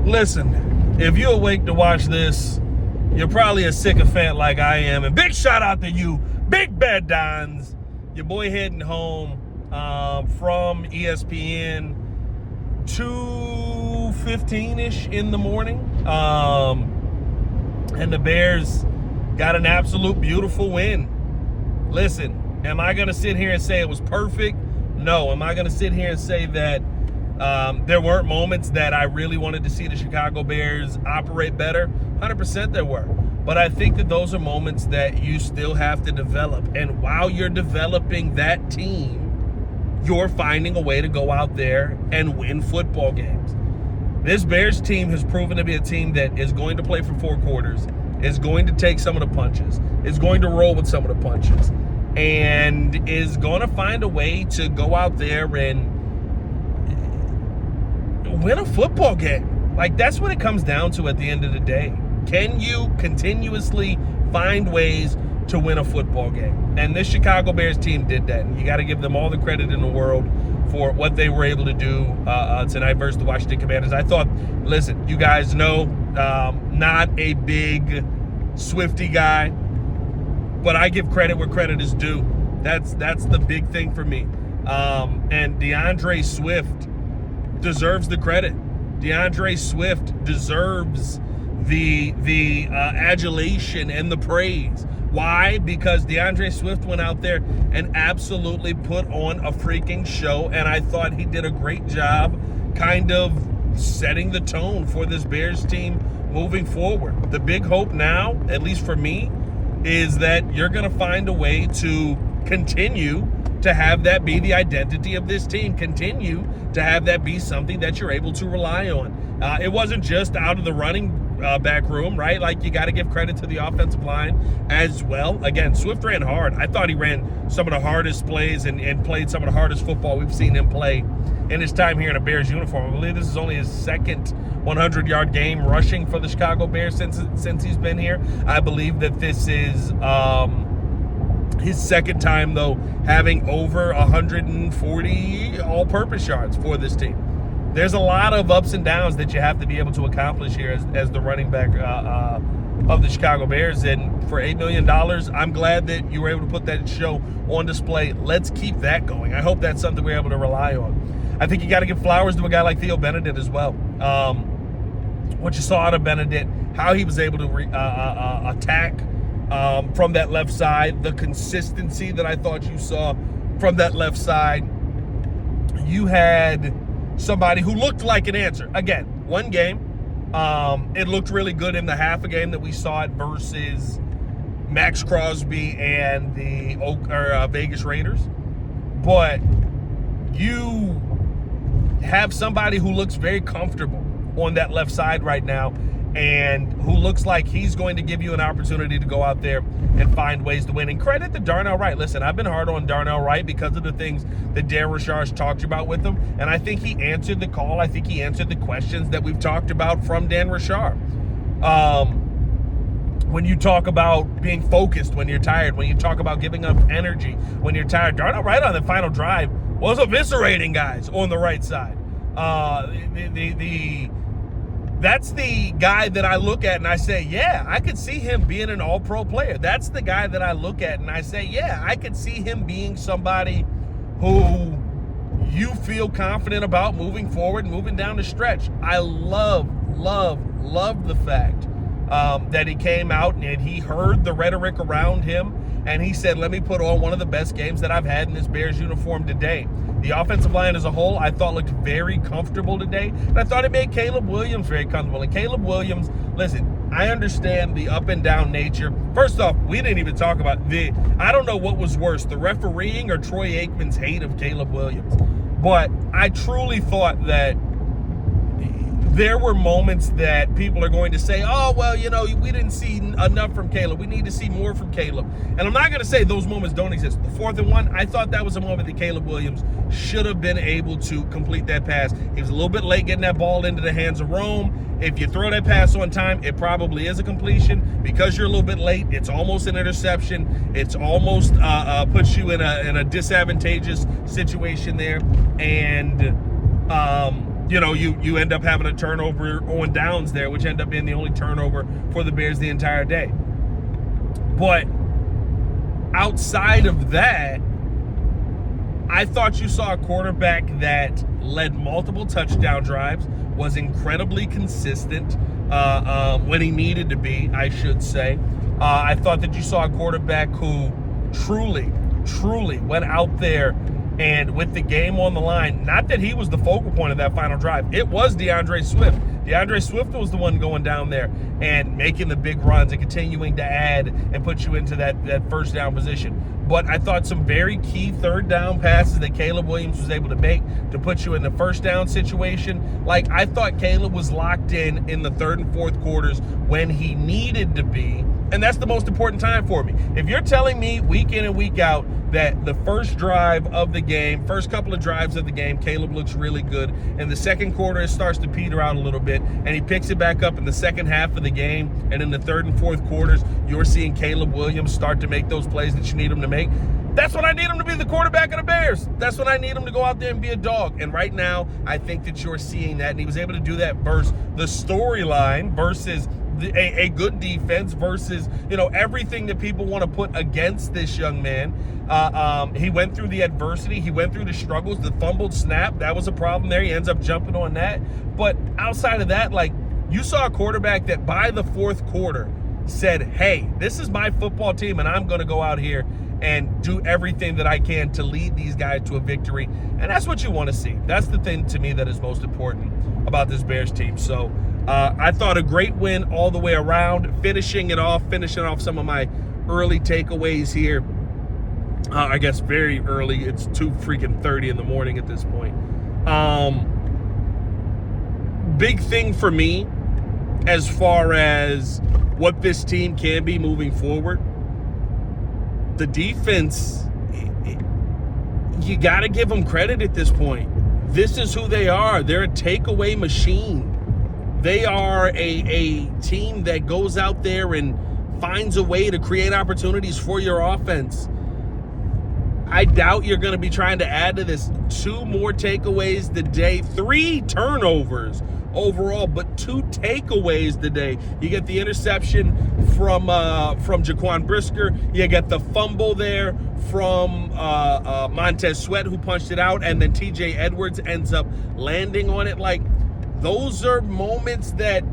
Listen, if you're awake to watch this, you're probably a sycophant like I am. And big shout out to you, Big Bad Dons. Your boy heading home from ESPN 2:15-ish in the morning. And the Bears got an absolute beautiful win. Listen, am I going to sit here and say it was perfect? No. Am I going to sit here and say that there weren't moments that I really wanted to see the Chicago Bears operate better? 100% there were. But I think that those are moments that you still have to develop. And while you're developing that team, you're finding a way to go out there and win football games. This Bears team has proven to be a team that is going to play for 4 quarters, is going to take some of the punches, is going to roll with some of the punches, and is going to find a way to go out there and win a football game. Like, that's what it comes down to at the end of the day. Can you continuously find ways to win a football game? And this Chicago Bears team did that. And you got to give them all the credit in the world for what they were able to do tonight versus the Washington Commanders. I thought, listen, you guys know, not a big Swiftie guy, but I give credit where credit is due. That's the big thing for me. And DeAndre Swift deserves the credit. DeAndre Swift deserves the adulation and the praise. Why? Because DeAndre Swift went out there and absolutely put on a freaking show, and I thought he did a great job kind of setting the tone for this Bears team moving forward. The big hope now, at least for me, is that you're going to find a way to continue to have that be the identity of this team, continue to have that be something that you're able to rely on. It wasn't just out of the running back room, right? Like, you got to give credit to the offensive line as well. Again, Swift ran hard. I thought he ran some of the hardest plays and played some of the hardest football we've seen him play in his time here in a Bears uniform. I believe this is only his second 100-yard game rushing for the Chicago Bears since he's been here. I believe that this is his second time, though, having over 140 all-purpose yards for this team. There's a lot of ups and downs that you have to be able to accomplish here as the running back of the Chicago Bears. And for $8 million, I'm glad that you were able to put that show on display. Let's keep that going. I hope that's something we're able to rely on. I think you got to give flowers to a guy like Theo Benedict as well. What you saw out of Benedict, how he was able to attack from that left side, the consistency that I thought you saw from that left side. You had somebody who looked like an answer. Again, one game. It looked really good in the half a game that we saw it versus Max Crosby and the Vegas Raiders. But you have somebody who looks very comfortable on that left side right now and who looks like he's going to give you an opportunity to go out there and find ways to win. And credit to Darnell Wright. Listen, I've been hard on Darnell Wright because of the things that Dan Richard's talked about with him, and I think he answered the call. I think he answered the questions that we've talked about from Dan Richard. When you talk about being focused when you're tired, when you talk about giving up energy when you're tired, Darnell Wright on the final drive was eviscerating guys on the right side. That's the guy that I look at and I say, yeah, I could see him being an all-pro player. That's the guy that I look at and I say, yeah, I could see him being somebody who you feel confident about moving forward, moving down the stretch. I love the fact that he came out and he heard the rhetoric around him and he said, let me put on one of the best games that I've had in this Bears uniform today. The offensive line as a whole, I thought, looked very comfortable today. And I thought it made Caleb Williams very comfortable. And Caleb Williams, listen, I understand the up and down nature. First off, we didn't even talk about I don't know what was worse, the refereeing or Troy Aikman's hate of Caleb Williams. But I truly thought that there were moments that people are going to say, oh, well, you know, we didn't see enough from Caleb. We need to see more from Caleb. And I'm not going to say those moments don't exist. The 4th and 1, I thought that was a moment that Caleb Williams should have been able to complete that pass. He was a little bit late getting that ball into the hands of Rome. If you throw that pass on time, it probably is a completion. Because you're a little bit late, it's almost an interception. It's almost puts you in a disadvantageous situation there. And you end up having a turnover on downs there, which end up being the only turnover for the Bears the entire day. But outside of that, I thought you saw a quarterback that led multiple touchdown drives, was incredibly consistent when he needed to be, I should say. I thought that you saw a quarterback who truly went out there and with the game on the line, not that he was the focal point of that final drive. It was DeAndre Swift. DeAndre Swift was the one going down there and making the big runs and continuing to add and put you into that first down position. But I thought some very key third down passes that Caleb Williams was able to make to put you in the first down situation. Like, I thought Caleb was locked in the third and fourth quarters when he needed to be. And that's the most important time for me. If you're telling me week in and week out that the first drive of the game, first couple of drives of the game, Caleb looks really good. In the second quarter, it starts to peter out a little bit, and he picks it back up in the second half of the game. And in the third and fourth quarters, you're seeing Caleb Williams start to make those plays that you need him to make. That's when I need him to be the quarterback of the Bears. That's when I need him to go out there and be a dog. And right now, I think that you're seeing that. And he was able to do that versus the storyline versus a good defense versus, everything that people want to put against this young man. He went through the adversity. He went through the struggles, the fumbled snap. That was a problem there. He ends up jumping on that. But outside of that, you saw a quarterback that by the fourth quarter said, hey, this is my football team, and I'm going to go out here and do everything that I can to lead these guys to a victory. And that's what you want to see. That's the thing to me that is most important about this Bears team. So I thought a great win all the way around, finishing off some of my early takeaways here. I guess very early. It's 2:30 in the morning at this point. Big thing for me as far as what this team can be moving forward. The defense, you got to give them credit at this point. This is who they are. They're a takeaway machine. They are a team that goes out there and finds a way to create opportunities for your offense. I doubt you're going to be trying to add to this. 2 more takeaways today, 3 turnovers overall, but 2 takeaways today. You get the interception from Jaquan Brisker. You get the fumble there from Montez Sweat, who punched it out, and then TJ Edwards ends up landing on it. Those are moments that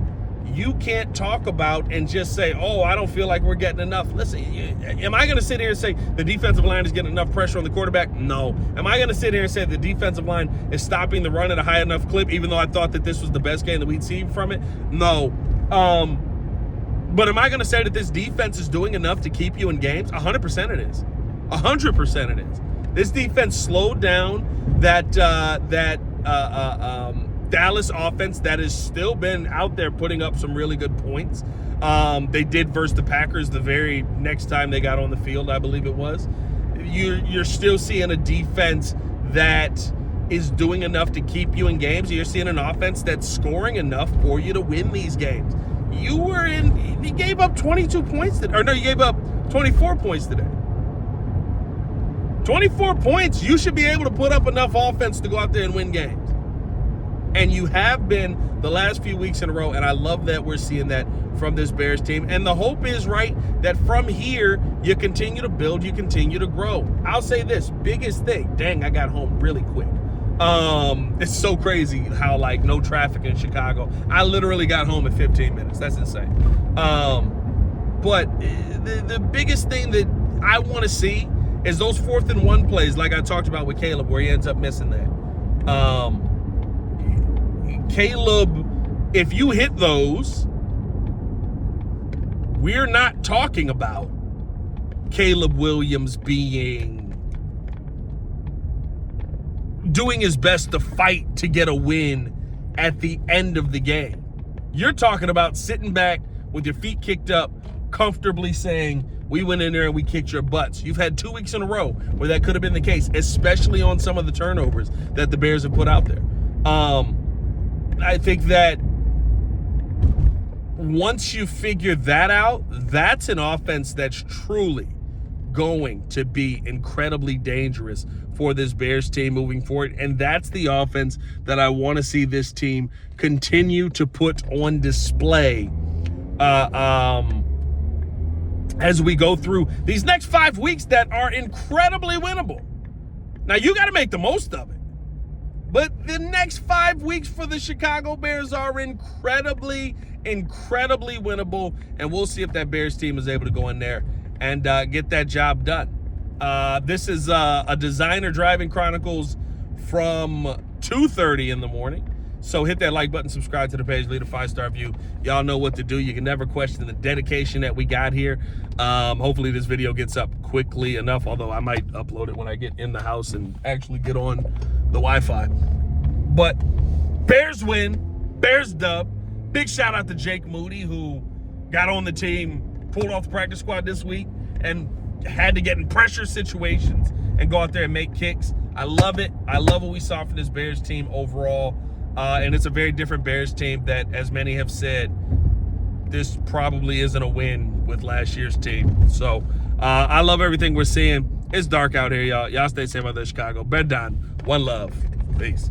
you can't talk about and just say, oh, I don't feel like we're getting enough. Listen, am I going to sit here and say the defensive line is getting enough pressure on the quarterback? No. Am I going to sit here and say the defensive line is stopping the run at a high enough clip, even though I thought that this was the best game that we'd seen from it? No. But am I going to say that this defense is doing enough to keep you in games? 100% it is. 100% it is. This defense slowed down that Dallas offense that has still been out there putting up some really good points. They did versus the Packers the very next time they got on the field, I believe it was. You're still seeing a defense that is doing enough to keep you in games. You're seeing an offense that's scoring enough for you to win these games. You gave up 22 points today. Or no, you gave up 24 points today. 24 points, you should be able to put up enough offense to go out there and win games. And you have been the last few weeks in a row, and I love that we're seeing that from this Bears team. And the hope is, right, that from here, you continue to build, you continue to grow. I'll say this, biggest thing, dang, I got home really quick. It's so crazy how, no traffic in Chicago. I literally got home in 15 minutes. That's insane. But the biggest thing that I want to see is those 4th and 1 plays, like I talked about with Caleb, where he ends up missing that. Caleb, if you hit those, we're not talking about Caleb Williams doing his best to fight to get a win at the end of the game. You're talking about sitting back with your feet kicked up, comfortably saying, we went in there and we kicked your butts. You've had 2 weeks in a row where that could have been the case, especially on some of the turnovers that the Bears have put out there. I think that once you figure that out, that's an offense that's truly going to be incredibly dangerous for this Bears team moving forward. And that's the offense that I want to see this team continue to put on display as we go through these next 5 weeks that are incredibly winnable. Now, you got to make the most of it. But the next 5 weeks for the Chicago Bears are incredibly winnable. And we'll see if that Bears team is able to go in there and get that job done. This is a Designer Driving Chronicles from 2:30 in the morning. So hit that like button, subscribe to the page, leave a 5-star review. Y'all know what to do. You can never question the dedication that we got here. Hopefully this video gets up quickly enough, although I might upload it when I get in the house and actually get on the Wi-Fi. But Bears win, Bears dub. Big shout out to Jake Moody, who got on the team, pulled off the practice squad this week, and had to get in pressure situations and go out there and make kicks. I love it. I love what we saw from this Bears team overall. And it's a very different Bears team that, as many have said, this probably isn't a win with last year's team. So I love everything we're seeing. It's dark out here, y'all. Y'all stay safe out there, Chicago. Bed down. One love. Peace.